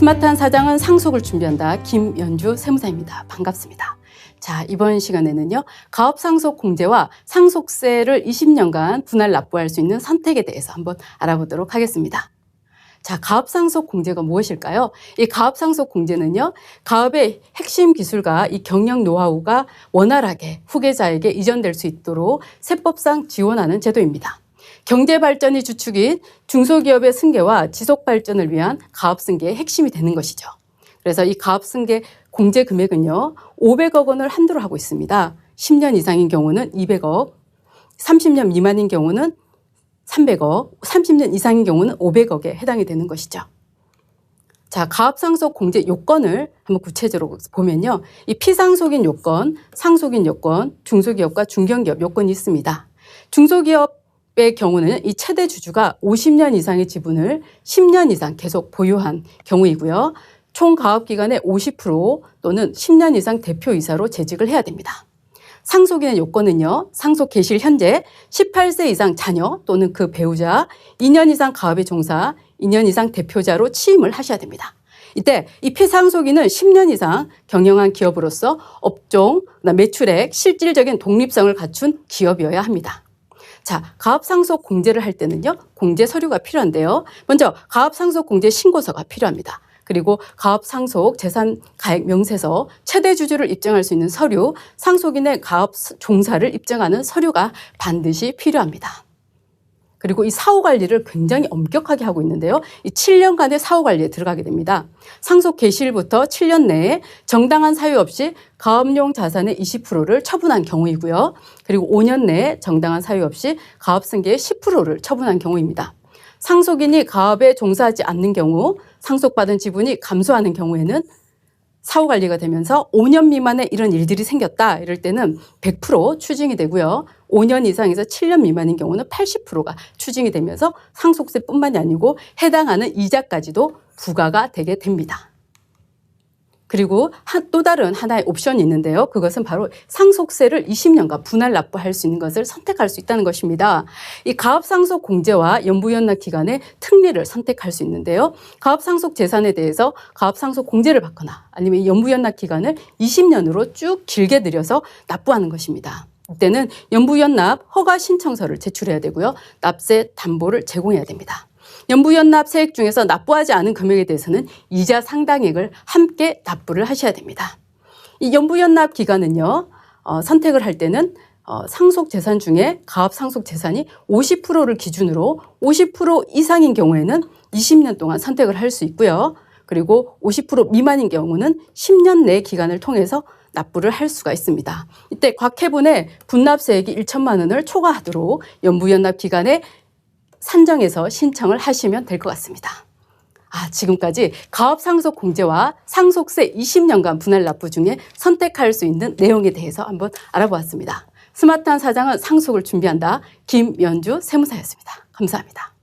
스마트한 사장은 상속을 준비한다. 김연주 세무사입니다. 반갑습니다. 자, 이번 시간에는요, 가업상속 공제와 상속세를 20년간 분할 납부할 수 있는 선택에 대해서 한번 알아보도록 하겠습니다. 자, 가업상속 공제가 무엇일까요? 이 가업상속 공제는요, 가업의 핵심 기술과 이 경영 노하우가 원활하게 후계자에게 이전될 수 있도록 세법상 지원하는 제도입니다. 경제 발전이 주축인 중소기업의 승계와 지속 발전을 위한 가업 승계의 핵심이 되는 것이죠. 그래서 이 가업 승계 공제 금액은요, 500억 원을 한도로 하고 있습니다. 10년 이상인 경우는 200억, 30년 미만인 경우는 300억, 30년 이상인 경우는 500억에 해당이 되는 것이죠. 자, 가업상속 공제 요건을 한번 구체적으로 보면요, 이 피상속인 요건, 상속인 요건, 중소기업과 중견기업 요건이 있습니다. 중소기업의 경우는 이 최대 주주가 50년 이상의 지분을 10년 이상 계속 보유한 경우이고요. 총 가업 기간의 50% 또는 10년 이상 대표이사로 재직을 해야 됩니다. 상속인의 요건은요, 상속 개시일 현재 18세 이상 자녀 또는 그 배우자, 2년 이상 가업에 종사, 2년 이상 대표자로 취임을 하셔야 됩니다. 이때 이 피상속인은 10년 이상 경영한 기업으로서 업종, 매출액, 실질적인 독립성을 갖춘 기업이어야 합니다. 자, 가업상속 공제를 할 때는요, 공제 서류가 필요한데요. 먼저 가업상속 공제 신고서가 필요합니다. 그리고 가업상속 재산가액 명세서, 최대 주주를 입증할 수 있는 서류, 상속인의 가업 종사를 입증하는 서류가 반드시 필요합니다. 그리고 이 사후관리를 굉장히 엄격하게 하고 있는데요. 이 7년간의 사후관리에 들어가게 됩니다. 상속 개시일부터 7년 내에 정당한 사유 없이 가업용 자산의 20%를 처분한 경우이고요. 그리고 5년 내에 정당한 사유 없이 가업승계의 10%를 처분한 경우입니다. 상속인이 가업에 종사하지 않는 경우, 상속받은 지분이 감소하는 경우에는 사후관리가 되면서 5년 미만에 이런 일들이 생겼다 이럴 때는 100% 추징이 되고요. 5년 이상에서 7년 미만인 경우는 80%가 추징이 되면서 상속세뿐만이 아니고 해당하는 이자까지도 부과가 되게 됩니다. 그리고 또 다른 하나의 옵션이 있는데요. 그것은 바로 상속세를 20년간 분할 납부할 수 있는 것을 선택할 수 있다는 것입니다. 이 가업상속 공제와 연부연납 기간의 특례를 선택할 수 있는데요. 가업상속 재산에 대해서 가업상속 공제를 받거나 아니면 연부연납 기간을 20년으로 쭉 길게 늘려서 납부하는 것입니다. 이때는 연부연납 허가 신청서를 제출해야 되고요. 납세 담보를 제공해야 됩니다. 연부연납 세액 중에서 납부하지 않은 금액에 대해서는 이자 상당액을 함께 납부를 하셔야 됩니다. 이 연부연납 기간은요, 선택을 할 때는 상속재산 중에 가업상속재산이 50%를 기준으로 50% 이상인 경우에는 20년 동안 선택을 할 수 있고요. 그리고 50% 미만인 경우는 10년 내 기간을 통해서 납부를 할 수가 있습니다. 이때 곽해분의 분납세액이 1천만 원을 초과하도록 연부연납 기간에 산정해서 신청을 하시면 될 것 같습니다. 지금까지 가업상속 공제와 상속세 20년간 분할 납부 중에 선택할 수 있는 내용에 대해서 한번 알아보았습니다. 스마트한 사장은 상속을 준비한다. 김연주 세무사였습니다. 감사합니다.